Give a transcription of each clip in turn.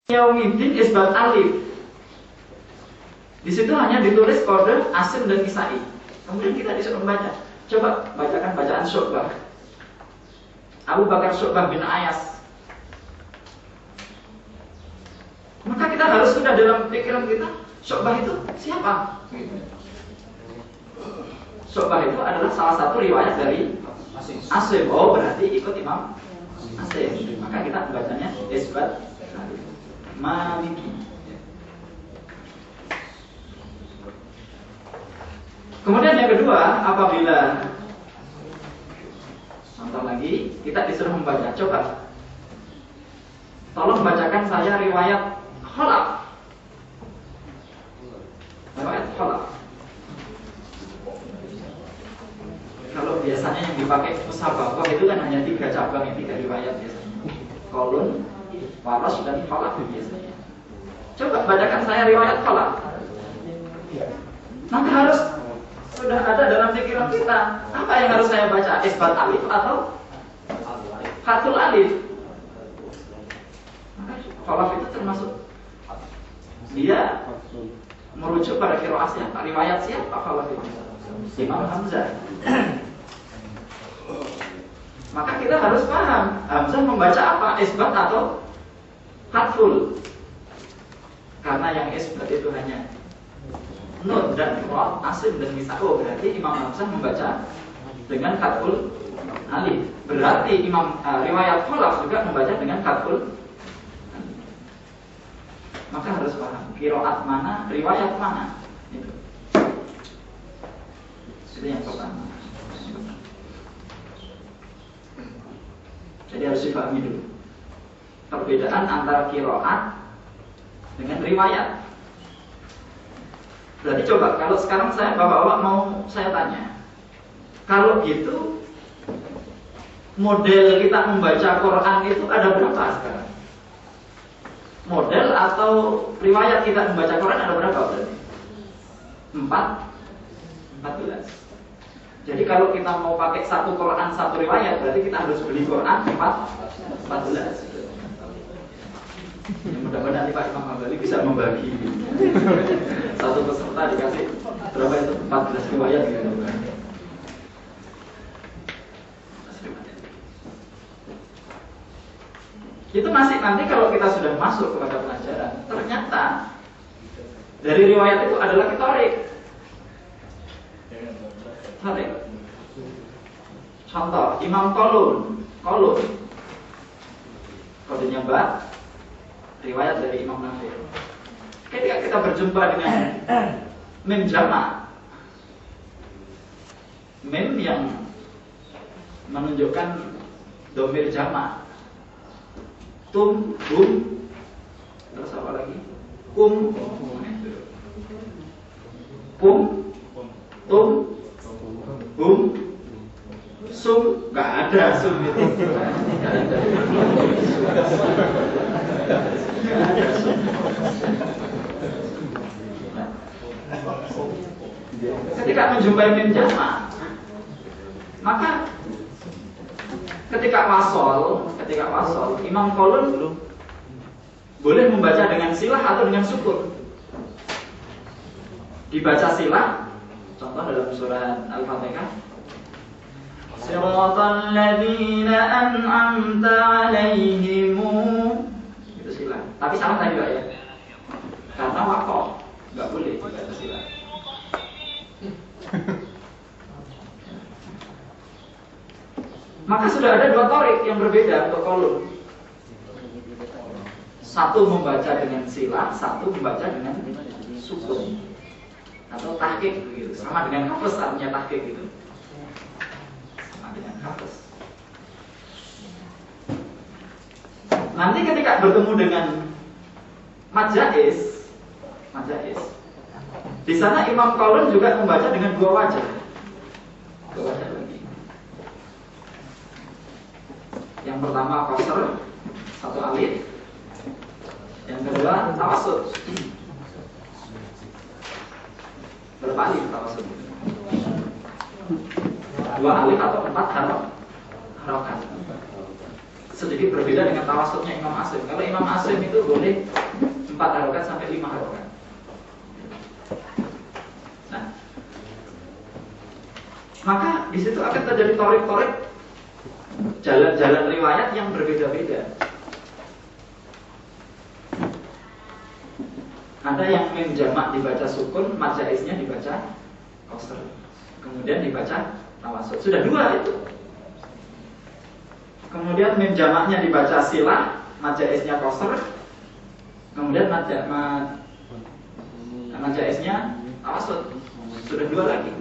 Yaumiddin isbat alif. Di situ hanya ditulis kode Asim dan Kisai. Kemudian kita disuruh membaca. Coba bacakan bacaan Syu'bah. Abu Bakar Syu'bah bin Ayas. Maka kita harus sudah dalam pikiran kita, Syu'bah itu siapa? Syu'bah itu adalah salah satu riwayat dari Asim. Oh, berarti ikut Imam Asim. Maka kita bacanya isbat alif. Maliki. Kemudian yang kedua, apabila contoh lagi, kita disuruh membaca. Coba, tolong bacakan saya riwayat Khalaf. Riwayat Khalaf. Kalau biasanya yang dipakai musabaqah itu kan hanya 3 cabang, 3 riwayat biasanya. Kolun, Waras dan Khalaf biasanya. Coba bacakan saya riwayat Khalaf. Maka harus sudah ada dalam pikiran kita, apa yang harus saya baca? Isbat alif atau fathul alif? Maka Khalaf itu termasuk dia merujuk pada qiraah siapa? Riwayat siapa Khalaf itu? Imam Hamzah. Maka kita harus paham Hamzah membaca apa? Isbat atau fathul? Karena yang isbat itu hanya nun dan ra, Asim dan Misa'u, berarti Imam Hamzah membaca dengan fathul alif. Berarti Imam riwayat Khalaf juga membaca dengan fathul alif. Maka harus paham qiraat mana, riwayat mana. Itu yang pertama. Jadi harus dipahami dulu perbedaan antara qiraat dengan riwayat. Berarti coba kalau sekarang saya bapak-bapak mau saya tanya, kalau gitu model kita membaca Quran itu ada berapa sekarang? Model atau riwayat kita membaca Quran ada berapa berarti? 14. Jadi kalau kita mau pakai satu Quran, satu riwayat, berarti kita harus beli Quran 14. Ya, mudah-mudahan nanti Pak Imam Hambali bisa membagi. Satu peserta dikasih berapa itu? 14 riwayat gitu. Itu masih nanti kalau kita sudah masuk kepada pelajaran, ternyata dari riwayat itu adalah kitorik. Contoh Imam Kolun kodenya Mbak, riwayat dari Imam Nafi. Ketika kita berjumpa dengan mim jamak, mim yang menunjukkan domir jamak, tum, bum, terus apa lagi? Kum, tum, bum, sum, nggak ada sum itu. Ketika menjumpai mim jamak, maka ketika wasol Imam Kolun boleh membaca dengan silah atau dengan sukun. Dibaca silah, contoh dalam surah Al-Fatihah, Siratal ladzina an'amta 'alaihim. Itu silah. Tapi sama tadi Pak ya. Karena waqaf, enggak boleh dibaca silah. Maka sudah ada 2 torik yang berbeda untuk kolun. Satu membaca dengan silah, satu membaca dengan sukun atau tahqiq gitu. Sama dengan hafaz artinya tahqiq gitu. Sama dengan hafaz. Nanti ketika bertemu dengan majais, di sana Imam Kolun juga membaca dengan 2 wajah. 2 wajah lagi. Yang pertama qasr, 1 alif. Yang kedua tawassut. Berapa alif tawassut? 2 alif atau 4 harokat. sedikit berbeda dengan tawasutnya Imam Asim. Kalau Imam Asim itu boleh 4 harokat sampai 5 harokat. Nah, maka di situ akan terjadi torik-torik jalan-jalan riwayat yang berbeda-beda. Ada yang mim jamak dibaca sukun, mad jaiznya dibaca qasr, kemudian dibaca tawasut. Sudah 2 itu. Kemudian mim jamaknya dibaca silah, mad jaiznya qasr, kemudian mad jaiznya tawasut. Sudah 2 lagi.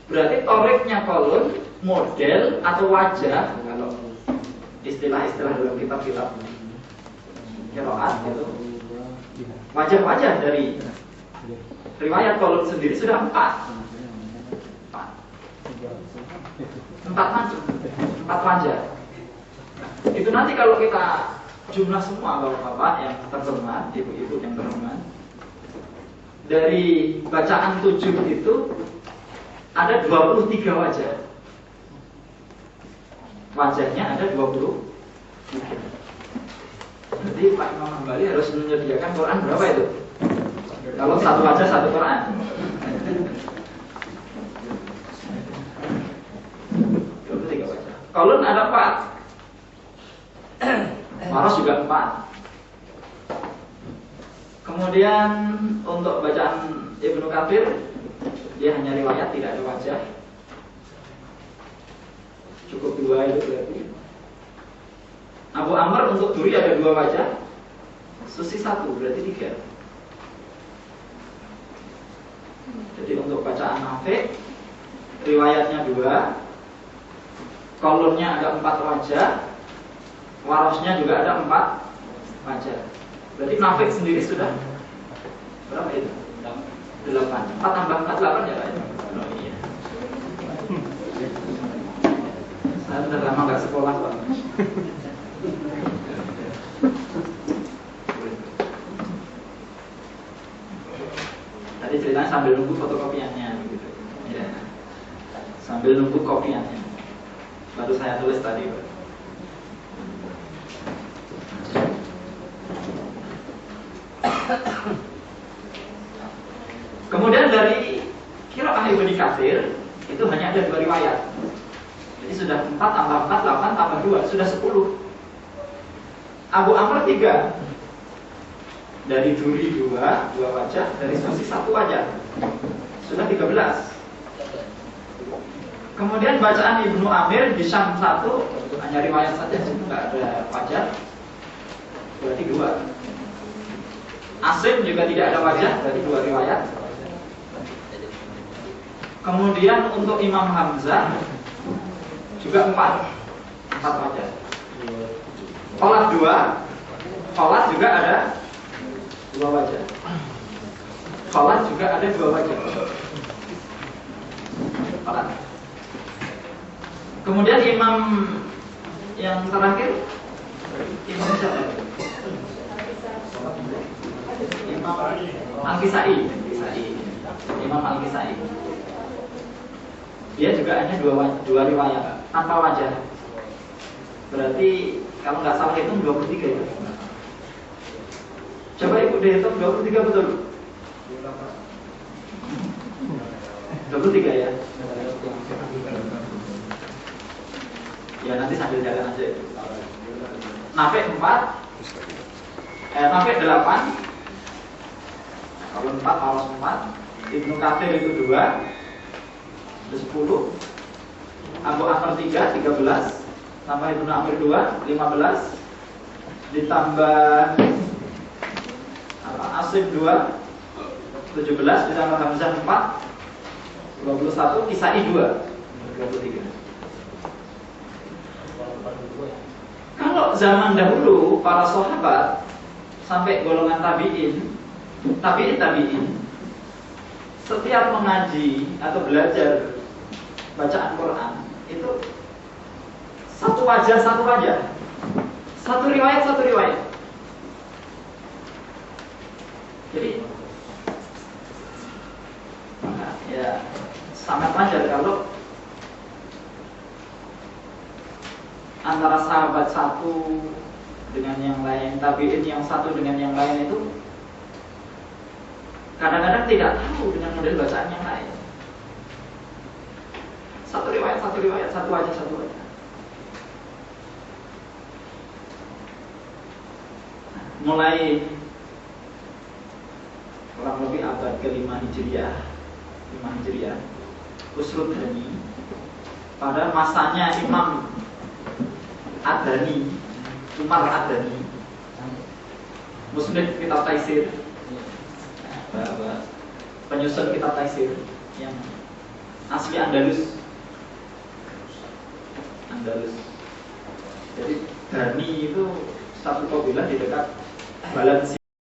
Berarti toriknya kolon, model atau wajah, kalau istilah-istilah dalam kitab-kitab qiraat itu, wajah-wajah dari riwayat kolon sendiri sudah 4 macam, 4 wajah. Itu nanti kalau kita jumlah semua bapak-bapak yang terhormat, ibu-ibu yang terhormat, dari bacaan 7 itu ada 23 wajah. Wajahnya ada 23. Jadi Pak Imam Hambali harus menyediakan Quran berapa itu? Kalau 1 wajah 1 Quran. Kolon ada 4. Maros juga 4. Kemudian untuk bacaan Ibnu Katsir, dia hanya riwayat, tidak ada wajah. Cukup 2 itu berarti. Abu Amr untuk Duri ada 2 wajah, Susi 1, berarti 3. Jadi untuk bacaan Nafi, riwayatnya 2, kolonnya ada 4 wajah, warosnya juga ada 4 wajah. Berarti Nafi sendiri sudah berapa itu? 8. 4 tambah 4, 8 ya Pak? Oh iya. Saya sudah lama gak sekolah Pak. Tadi ceritanya sambil nunggu fotokopiannya gitu. Ya. Sambil nunggu kopiannya. Baru saya tulis tadi Pak. Kemudian dari qiraah Ibnu Katsir itu hanya ada 2 riwayat. Jadi sudah 4 tambah 4, 8 tambah 2, sudah 10. Abu Amr 3. Dari Duri 2 wajah, dari Susi 1 wajah. Sudah 13. Kemudian bacaan Ibnu Amir di Syam 1 hanya riwayat saja, tidak ada wajah. Berarti 2. Asim juga tidak ada wajah, berarti 2 riwayat. Kemudian untuk Imam Hamzah juga 4 wajah. Kholat 2, kholat juga ada 2 wajah. Kholat juga ada 2 wajah. Kholat. Kemudian Imam yang terakhir, Imam siapa? Imam Al-Kisai. Imam Al-Kisai. Dia juga hanya 2 riwayat tanpa wajah. Berarti kalau nggak salah hitung 23 itu. Coba ibu dihitung 23 betul? 23 ya. Ya nanti sambil jalan aja. Nafi 4, Nafi 8. Kalau 4 harus 4. Ibnu Katsir itu 2, itu 10. Abu Amr 3, 13. Tambah Ibnu Amr 2, 15. Ditambah Asim 2, 17. Ditambah Hamzah 4, 21. Kisai 2, 23. Kalau zaman dahulu para sahabat sampai golongan tabi'in, setiap mengaji atau belajar bacaan Quran itu satu wajah, satu riwayat. Jadi ya sangat wajar kalau antara sahabat satu dengan yang lain, tabi'in yang satu dengan yang lain itu kadang-kadang tidak tahu dengan model bacaan yang lain. Satu riwayat, satu aja. Mulai kurang lebih abad ke-5 Hijriah, Usrud Dhani pada masanya Imam Ad-Dhani, Umar Ad-Dhani, musnif kitab Taisir, penyusun kitab Taisir yang asli Andalus. Jadi Dhani itu satu kabilah di dekat Valencia.